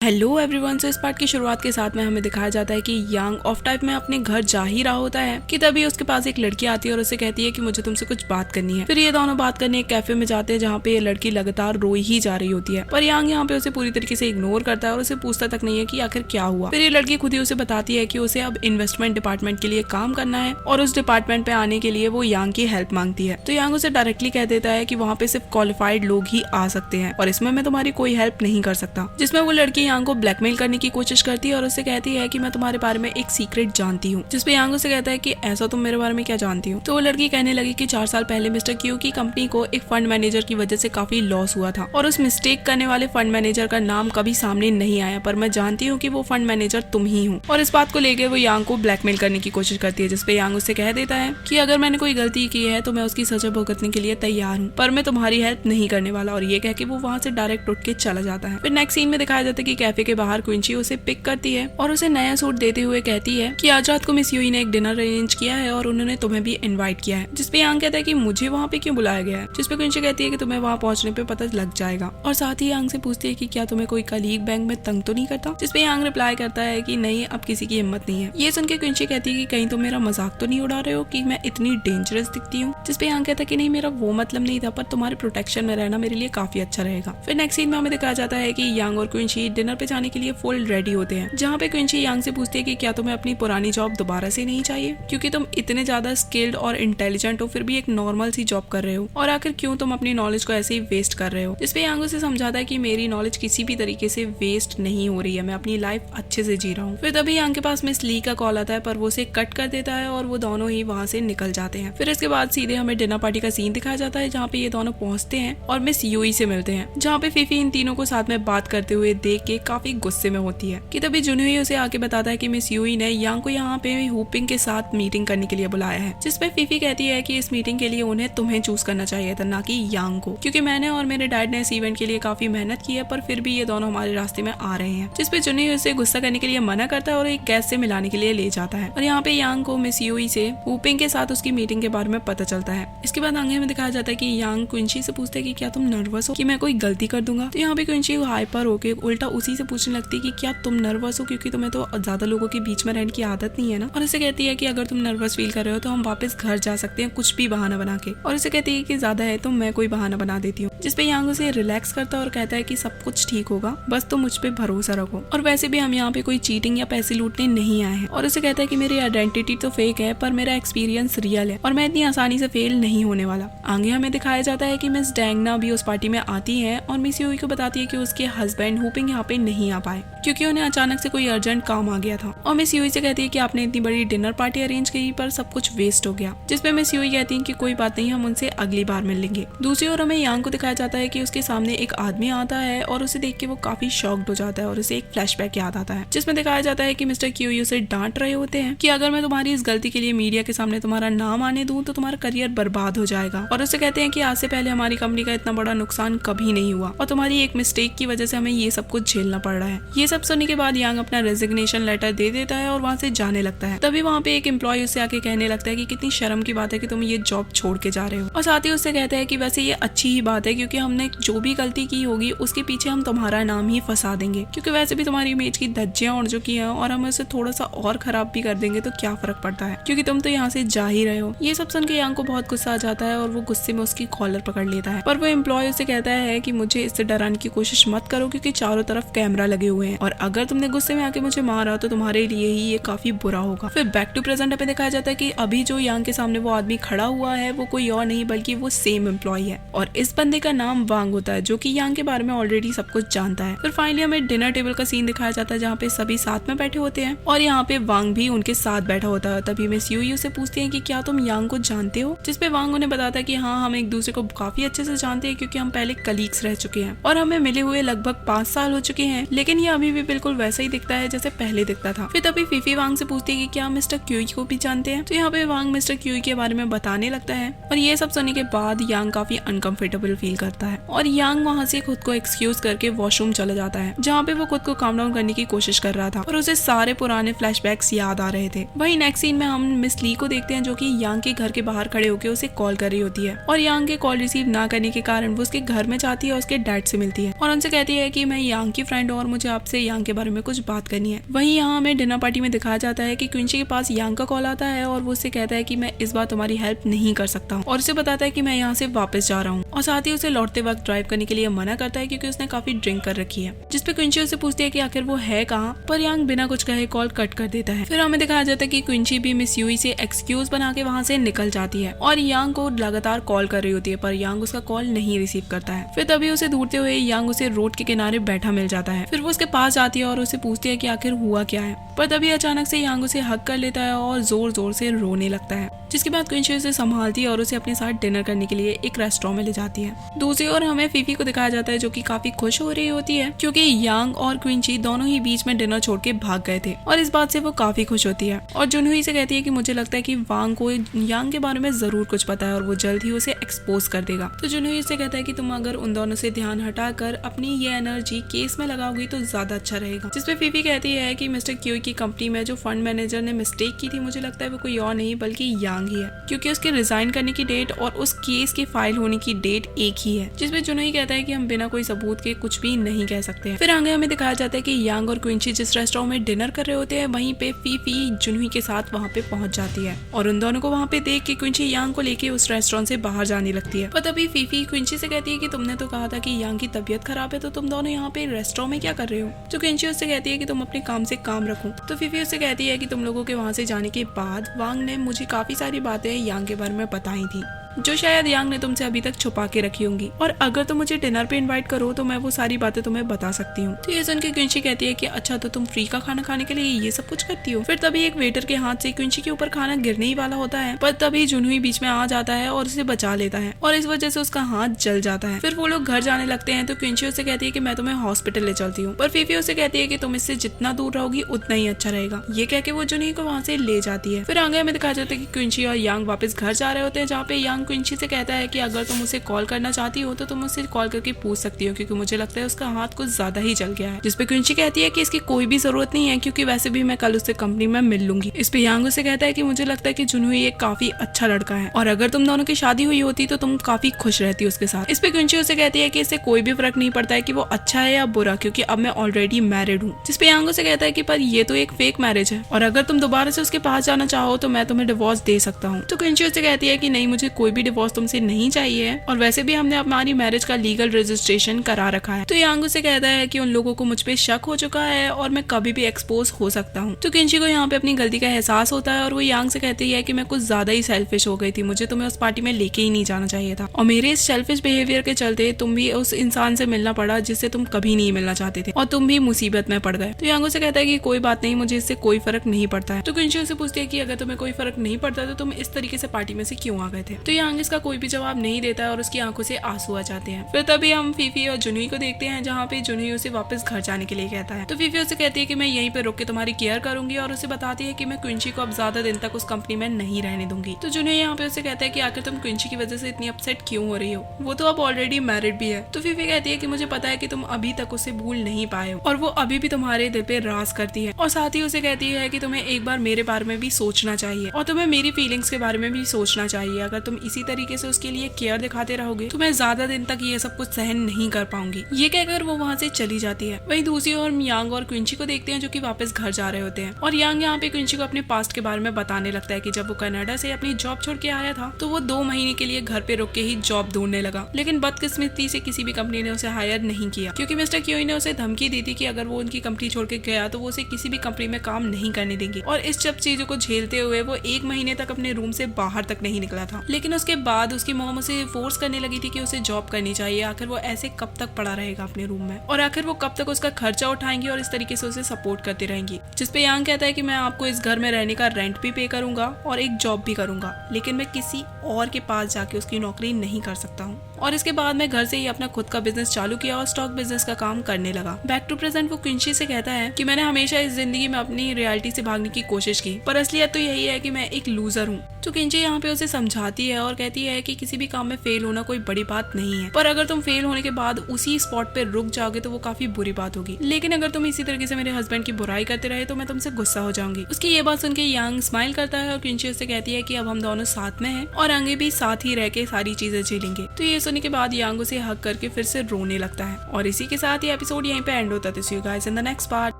Hello everyone. सो इस part की शुरुआत के साथ में हमें दिखाया जाता है कि यांग ऑफ टाइप में अपने घर जा ही रहा होता है कि तभी उसके पास एक लड़की आती है और उसे कहती है कि मुझे तुमसे कुछ बात करनी है। फिर ये दोनों बात करने एक कैफे में जाते हैं जहाँ पे ये लड़की लगातार रोई ही जा रही होती है, पर यांग यहाँ पे उसे पूरी तरीके से इग्नोर करता है और उसे पूछता तक नहीं है कि आखिर क्या हुआ। फिर ये लड़की खुद ही उसे बताती है कि उसे अब इन्वेस्टमेंट डिपार्टमेंट के लिए काम करना है और उस डिपार्टमेंट पे आने के लिए वो यांग की हेल्प मांगती है। तो यांग उसे डायरेक्टली कह देता है कि वहाँ पे सिर्फ क्वालिफाइड लोग ही आ सकते हैं और इसमें मैं तुम्हारी कोई हेल्प नहीं कर सकता। जिसमें वो लड़की यांग को ब्लैकमेल करने की कोशिश करती है और उसे कहती है कि मैं तुम्हारे बारे में एक सीक्रेट जानती हूँ। जिसपे यांग उसे कहता है कि ऐसा तुम मेरे बारे में क्या जानती हो। तो वो लड़की कहने लगी कि 4 साल पहले मिस्टर क्यू की कंपनी को एक फंड मैनेजर की वजह से काफी लॉस हुआ था और उस मिस्टेक करने वाले फंड मैनेजर का नाम कभी सामने नहीं आया, पर मैं जानती हूँ कि वो फंड मैनेजर तुम ही हो। और इस बात को लेकर वो यांग को ब्लैकमेल करने की कोशिश करती है, जिसपे यांग उससे कह देता है कि अगर मैंने कोई गलती की है तो मैं उसकी सजा भुगतने के लिए तैयार हूँ, पर मैं तुम्हारी हेल्प नहीं करने वाला। और ये कह के वो वहाँ से डायरेक्ट उठ के चला जाता है। फिर नेक्स्ट सीन में दिखाया जाता है कि कैफे के बाहर क्विंची उसे पिक करती है और उसे नया सूट देते हुए कहती है कि आज रात को मिस यूई ने एक डिनर अरेंज किया है और उन्होंने तुम्हें भी इनवाइट किया है। जिसपे यांग कहता है कि मुझे वहाँ पे क्यों बुलाया गया है। जिसपे क्विंची कहती है कि तुम्हें वहाँ पहुँचने पे पता लग जाएगा। और साथ ही यांग से पूछती है कि क्या तुम्हें कोई कलीग बैंक में तंग तो नहीं करता। जिसपे यांग रिप्लाई करता है कि नहीं, अब किसी की हिम्मत नहीं है। ये सुन के क्विंची कहती है कि कहीं तुम मेरा मजाक तो नहीं उड़ा रहे हो कि मैं इतनी डेंजरस दिखती हूँ। जिसपे यांग कहता है कि नहीं, मेरा वो मतलब नहीं था, पर तुम्हारे प्रोटेक्शन में रहना मेरे लिए काफी अच्छा रहेगा। फिर नेक्स्ट सीन में हमें दिखाया जाता है कि यांग और क्विंची डिनर पे जाने के लिए फुल रेडी होते हैं, जहाँ पे क्विंची यांग से पूछती है कि क्या तुम्हें अपनी पुरानी जॉब दोबारा से नहीं चाहिए, क्योंकि तुम इतने ज्यादा स्किल्ड और इंटेलिजेंट हो फिर भी एक नॉर्मल सी जॉब कर रहे हो, और आखिर क्यों तुम अपनी नॉलेज को ऐसे ही वेस्ट कर रहे हो। जिसपे यांग उसे समझाता है कि मेरी नॉलेज किसी भी तरीके से वेस्ट नहीं हो रही है, मैं अपनी लाइफ अच्छे से जी रहा हूँ। फिर तभी यांग के पास मिस ली का कॉल आता है, पर वो उसे कट कर देता है और वो दोनों ही वहाँ से निकल जाते हैं। फिर इसके बाद सीधे हमें डिनर पार्टी का सीन दिखाया जाता है, जहाँ पे ये दोनों पहुंचते हैं और मिस यूई से मिलते हैं, जहाँ पे फीफी इन तीनों को साथ में बात करते हुए देख के काफी गुस्से में होती है। कि तभी जुनहुई उसे आके बताता है कि मिस यूई ने यांग को यहाँ पे हुपिंग के साथ मीटिंग करने के लिए बुलाया है। जिसपे फीफी कहती है कि इस मीटिंग के लिए उन्हें तुम्हें चूज करना चाहिए था, ना कि यांग को, क्योंकि मैंने और मेरे डैड ने इस इवेंट के लिए काफी मेहनत की है, पर फिर भी ये दोनों हमारे रास्ते में आ रहे हैं। जिसपे जुनहुई उसे गुस्सा करने के लिए मना करता है और एक गैस से मिलाने के लिए ले जाता है। और यहाँ पे यांग को मिस यूई से हुपिंग के साथ उसकी मीटिंग के बारे में पता चलता है। इसके बाद आगे हमें दिखाया जाता है कि यांग क्विंची से पूछते है कि क्या तुम नर्वस हो कि मैं कोई गलती कर दूंगा। तो यहाँ पे क्विंची हाइपर होके उल्टा उसी से पूछने लगती है कि क्या तुम नर्वस हो, क्योंकि तुम्हें तो ज्यादा लोगों के बीच में रहने की आदत नहीं है ना। और इसे कहती है कि अगर तुम नर्वस फील कर रहे हो तो हम वापस घर जा सकते हैं, कुछ भी बहाना बना के। और इसे कहती है कि ज्यादा है तो मैं कोई बहाना बना देती हूँ। जिसपे यांग उसे रिलैक्स करता है और कहता है कि सब कुछ ठीक होगा, बस तुम मुझ पे भरोसा रखो, और वैसे भी हम यहाँ पे कोई चीटिंग या पैसे लूटने नहीं आए हैं। और उसे कहता है कि मेरी आइडेंटिटी तो फेक है, पर मेरा एक्सपीरियंस रियल है और मैं इतनी आसानी से फेल नहीं होने वाला। आगे हमें दिखाया जाता है कि मिस डैंगना भी उस पार्टी में आती है और मिस यूई को बताती है कि उसके हस्बैंड हुपिंग यहाँ पे नहीं आ पाए, क्योंकि उन्हें अचानक से कोई अर्जेंट काम आ गया था। और मिस यूई से कहती है कि आपने इतनी बड़ी डिनर पार्टी अरेंज की पर सब कुछ वेस्ट हो गया। जिसपे मिस यूई कहती है कि कोई बात नहीं, हम उनसे अगली बार मिल लेंगे। दूसरी ओर हमें यांग को दिखाया जाता है कि उसके सामने एक आदमी आता है और उसे देख के वो काफी शॉक्ड हो जाता है और उसे एक फ्लैशबैक याद आता है, जिसमें दिखाया जाता है कि मिस्टर क्यू उसे डांट रहे होते हैं कि अगर मैं तुम्हारी इस गलती के लिए मीडिया के सामने तुम्हारा नाम आने दूं तो तुम्हारा करियर बर्बाद हो जाएगा। और उसे कहते हैं कि आज से पहले हमारी कंपनी का इतना बड़ा नुकसान कभी नहीं हुआ और तुम्हारी एक मिस्टेक की वजह से हमें ये सब कुछ झेलना पड़ रहा है। ये सब सुनने के बाद यांग अपना रेजिग्नेशन लेटर दे देता है और वहाँ से जाने लगता है। तभी वहाँ पे एक एम्प्लॉय उससे आके कहने लगता है कि कितनी शर्म की बात है कि तुम ये जॉब छोड़ के जा रहे हो। और साथ ही उससे कहता है कि वैसे ये अच्छी ही बात है, क्योंकि हमने जो भी गलती की होगी उसके पीछे हम तुम्हारा नाम ही फंसा देंगे, क्योंकि वैसे भी तुम्हारी इमेज की धज्जियां उड़ चुकी हैं और हम उसे थोड़ा सा और खराब भी कर देंगे तो क्या फर्क पड़ता है, क्योंकि तुम तो यहाँ से जा ही रहे हो। ये सब सुन के यांग को बहुत गुस्सा आ जाता है और वो गुस्से में उसकी कॉलर पकड़ लेता है, पर वो एम्प्लॉय उसे कहता है कि मुझे इससे डराने की कोशिश मत करो, क्योंकि चारों तरफ कैमरा लगे हुए हैं और अगर तुमने गुस्से में आके मुझे मारा तो तुम्हारे लिए ही ये काफी बुरा होगा। फिर बैक टू प्रेजेंट पे दिखाया जाता है कि अभी जो यांग के सामने वो आदमी खड़ा हुआ है वो कोई और नहीं बल्कि वो सेम एम्प्लॉय है और इस बंदे का नाम वांग होता है, जो कि यांग के बारे में ऑलरेडी सब कुछ जानता है। फिर फाइनली हमें डिनर टेबल का सीन दिखाया जाता है, जहाँ पे सभी साथ में बैठे होते हैं और यहाँ पे वांग भी उनके साथ बैठा होता है। तभी मिस यूई से पूछती है कि क्या तुम यांग को जानते हो। जिसपे वांग उन्हें बताता है कि हाँ, हम एक दूसरे को काफी अच्छे से जानते हैं, क्योंकि हम पहले कलीग्स रह चुके हैं और हमें मिले हुए लगभग 5 साल हो चुके हैं, लेकिन ये अभी भी बिल्कुल वैसा ही दिखता है जैसे पहले दिखता था। फिर तभी फीफी वांग से पूछती है कि क्या मिस्टर क्यूई को भी जानते हैं। तो यहाँ पे वांग मिस्टर क्यूई के बारे में बताने लगता है और ये सब सुनने के बाद यांग काफी अनकंफर्टेबल फील करता है और यांग वहाँ से खुद को एक्सक्यूज करके वॉशरूम चला जाता है, जहाँ पे वो खुद को काम डाउन करने की कोशिश कर रहा था और उसे सारे पुराने फ्लैशबैक्स याद आ रहे थे। वही नेक्स्ट सीन में हम मिस ली को देखते हैं, जो कि यांग के घर के बाहर खड़े होकर उसे कॉल कर रही होती है और यांग के कॉल रिसीव ना करने के कारण वो उसके घर में जाती है और उसके डैड से मिलती है और उनसे कहती है कि मैं यांग की फ्रेंड हूँ और मुझे आपसे यांग के बारे में कुछ बात करनी है। वहीं यहाँ हमें डिनर पार्टी में दिखाया जाता है कि क्विंची के पास यांग का कॉल आता है और वो उससे कहता है कि मैं इस बार तुम्हारी हेल्प नहीं कर सकता हूँ और उसे बताता है कि मैं यहाँ से वापस जा रहा हूँ और साथ ही उसे लौटते वक्त ड्राइव करने के लिए मना करता है क्योंकि उसने काफी ड्रिंक कर रखी है। जिसपे क्विंची उसे पूछती है कि आखिर वो है कहाँ, पर यांग बिना कुछ कहे कॉल कट कर देता है। फिर हमें दिखाया जाता है कि क्विंची भी मिस यूई से एक्सक्यूज बना के वहाँ से निकल जाती है और यांग को लगातार कॉल कर रही होती है, पर यांग उसका कॉल नहीं रिसीव करता है। फिर तभी उसे ढूंढते हुए यांग उसे रोड के किनारे बैठा मिल जाता है। फिर वो उसके पास जाती है और उसे पूछती है कि आखिर हुआ क्या है, पर तभी अचानक से यांग उसे हग कर लेता है और जोर जोर से रोने लगता है। जिसके बाद क्विंची उसे संभालती है और उसे अपने साथ डिनर करने के लिए एक रेस्टोरेंट में ले जाती है। दूसरी ओर हमें फीफी को दिखाया जाता है जो कि काफी खुश हो रही होती है क्योंकि यांग और क्विंची दोनों ही बीच में डिनर छोड़ के भाग गए थे और इस बात से वो काफी खुश होती है और जुनहुई से कहती है कि मुझे लगता है कि वांग को यांग के बारे में जरूर कुछ पता है और वो जल्द ही उसे एक्सपोज कर देगा। तो जुनहुई से कहता है कि तुम अगर उन दोनों से ध्यान हटाकर अपनी ये एनर्जी केस में लगाओगी तो ज्यादा अच्छा रहेगा। जिसपे फीफी कहती है कि मिस्टर क्यूई की कंपनी में जो फंड मैनेजर ने मिस्टेक की थी, मुझे लगता है वो कोई और नहीं बल्कि यांग ही है क्योंकि उसके रिजाइन करने की डेट और उस केस के फाइल होने की डेट एक ही है। जिसपे जुनहुई कहता है कि हम बिना कोई सबूत के कुछ भी नहीं कह सकते हैं। फिर आगे हमें दिखाया जाता है कि यांग और क्विंची जिस रेस्टोरेंट में डिनर कर रहे होते हैं वहीं पे फीफी जुनहुई के साथ वहाँ पे पहुंच जाती है और उन दोनों को वहाँ पे देख के क्विंची यांग को लेके उस रेस्टोरेंट से बाहर जाने लगती है। पर तभी फीफी क्विंची से कहती है कि तुमने तो कहा था कि यांग की तबीयत खराब है, तो तुम दोनों यहाँ पे रेस्टोरेंट में क्या कर रहे हो। तो क्विंची उससे कहती है कि तुम अपने काम से काम रखो। तो फीफी उससे कहती है कि तुम लोगों के वहाँ से जाने के बाद वांग ने मुझे काफी सारी बातें यांग के बारे में बताई थी जो शायद यांग ने तुमसे अभी तक छुपा के रखी होंगी और अगर तुम मुझे डिनर पे इनवाइट करो तो मैं वो सारी बातें तुम्हें बता सकती हूँ। तो ये सुन के क्विंची कहती है कि अच्छा तो तुम फ्री का खाना खाने के लिए ये सब कुछ करती हो। फिर तभी एक वेटर के हाथ से क्विंची के ऊपर खाना गिरने ही वाला होता है, पर तभी जुनहुई बीच में आ जाता है और उसे बचा लेता है और इस वजह से उसका हाथ जल जाता है। फिर वो लोग घर जाने लगते हैं तो क्विंची उससे कहती है कि मैं तुम्हें हॉस्पिटल ले चलती हूँ, पर फीफी उससे कहती है कि तुम इससे जितना दूर रहोगी उतना ही अच्छा रहेगा। ये कह के वो जुनहुई को वहाँ से ले जाती है। फिर आगे हमें दिखाया जाता है कि क्विंची और यांग वापस घर जा रहे होते हैं जहाँ पे यांग क्विंची से कहता है कि अगर तुम उसे कॉल करना चाहती हो तो तुम उससे कॉल करके पूछ सकती हो क्योंकि मुझे लगता है उसका हाथ कुछ ज्यादा ही जल गया है। जिसपे क्विंची कहती है कि इसकी कोई भी जरूरत नहीं है क्योंकि वैसे भी मैं कल उससे कंपनी में मिल लूंगी। इस पे यांग उसे कहता है कि मुझे लगता है कि जुनहुई एक काफी अच्छा लड़का है और अगर तुम दोनों की शादी हुई होती तो तुम काफी खुश रहती उसके साथ। इस पे क्विंची उसे कहती है कि इससे कोई भी फर्क नहीं पड़ता है कि वो अच्छा है या बुरा क्योंकि अब मैं ऑलरेडी मैरिड हूँ। जिसपे यांग उसे कहता है कि पर ये तो एक फेक मैरिज है और अगर तुम दोबारा से उसके पास जाना चाहो तो मैं तुम्हें डिवोर्स दे सकता हूँ। तो क्विंची उसे कहती है कि नहीं, मुझे कोई भी डिवोर्स तुमसे नहीं चाहिए और वैसे भी हमने हमारी मैरिज का लीगल रजिस्ट्रेशन करा रखा है। तो यांग उसे कहता है कि उन लोगों को मुझ पे शक हो चुका है और मैं कभी भी एक्सपोज हो सकता हूँ। तो क्विंची को यहाँ पे अपनी गलती का एहसास होता है और वो यांग से कहती है कि मैं कुछ ज्यादा ही सेल्फिश हो गई थी, मुझे तुम्हें उस पार्टी में लेके ही नहीं जाना चाहिए था और मेरे इस सेल्फिश बिहेवियर के चलते तुम भी उस इंसान से मिलना पड़ा जिससे तुम कभी नहीं मिलना चाहते थे और तुम भी मुसीबत में पड़ गए। तो यांग उसे कहता है कि कोई बात नहीं, मुझे इससे कोई फर्क नहीं पड़ता है। तो क्विंची उसे पूछती है कि अगर तुम्हें कोई फर्क नहीं पड़ता तो तुम इस तरीके से पार्टी में से क्यों आ गए थे। तो यांग इसका कोई भी जवाब नहीं देता है और उसकी आंखों से आंसू आ जाते हैं। फिर तभी हम फीफी और जुनहुई को देखते हैं जहाँ पे जुनहुई उसे वापस घर जाने के लिए कहता है। तो फीफी उसे कहती है कि मैं यहीं पे रुक के तुम्हारी केयर करूंगी और उसे बताती है कि मैं क्विंची को अब ज्यादा दिन तक उस कंपनी में नहीं रहने दूंगी। तो जुनहुई यहाँ पे उसे कहता है कि आखिर तुम क्विंची की वजह से इतनी अपसेट क्यों हो रही हो, वो तो अब ऑलरेडी मैरिड भी है। तो फीफी कहती है कि मुझे पता है कि तुम अभी तक उसे भूल नहीं पाए हो और वो अभी भी तुम्हारे दिल पे राज करती है और साथ ही उसे कहती है कि तुम्हें एक बार मेरे बारे में भी सोचना चाहिए और तुम्हें मेरी फीलिंग्स के बारे में भी सोचना चाहिए। अगर तुम इसी तरीके से उसके लिए केयर दिखाते रहोगे तो मैं ज्यादा दिन तक ये सब कुछ सहन नहीं कर पाऊंगी। ये कहकर वो वहाँ से चली जाती है। वहीं दूसरी ओर यांग और क्विंची को देखते हैं जो कि वापस घर जा रहे होते हैं और यांग यहाँ पे क्विंची को अपने पास्ट के बारे में बताने लगता है कि जब वो कनाडा से अपनी जॉब छोड़ के आया था तो वो 2 महीने के लिए घर पे रुक के ही जॉब ढूंढने लगा, लेकिन बदकिस्मती से किसी भी कंपनी ने उसे हायर नहीं किया क्योंकि मिस्टर क्यूई ने उसे धमकी दी थी कि अगर वो उनकी कंपनी छोड़ के गया तो वो उसे किसी भी कंपनी में काम नहीं करने देंगे। और इस सब चीजों को झेलते हुए वो 1 महीने तक अपने रूम से बाहर तक नहीं निकला था। लेकिन उसके बाद उसकी मॉम उसे फोर्स करने लगी थी कि उसे जॉब करनी चाहिए। आखिर वो ऐसे कब तक पड़ा रहेगा अपने रूम में और आखिर वो कब तक उसका खर्चा उठाएंगी और इस तरीके से उसे सपोर्ट करती रहेंगी। जिसपे यांग कहता है कि मैं आपको इस घर में रहने का रेंट भी पे करूंगा और एक जॉब भी करूंगा, लेकिन मैं किसी और के पास जाके उसकी नौकरी नहीं कर सकता हूँ। और इसके बाद मैं घर से ही अपना खुद का बिजनेस चालू किया और स्टॉक बिजनेस का काम करने लगा। बैक टू प्रेजेंट वो क्विंची से कहता है कि मैंने हमेशा इस जिंदगी में अपनी रियलिटी से भागने की कोशिश की, पर असलियत तो यही है कि मैं एक लूजर हूँ। तो क्विंची यहाँ पे उसे समझाती है और कहती है कि किसी भी काम में फेल होना कोई बड़ी बात नहीं है, पर अगर तुम फेल होने के बाद उसी स्पॉट पे रुक जाओगे तो वो काफी बुरी बात होगी। लेकिन अगर तुम इसी तरीके से मेरे हस्बैंड की बुराई करते रहे तो मैं तुमसे गुस्सा हो जाऊंगी। उसकी ये बात सुन के यांग स्माइल करता है और क्विंची उससे कहती है कि अब हम दोनों साथ में हैं और आगे भी साथ ही रह के सारी चीजें झेलेंगे। तो ये सुनने के बाद यांग उसे हक करके फिर से रोने लगता है और इसी के साथ ये एपिसोड यहीं पे एंड होता है। See you guys in the next part.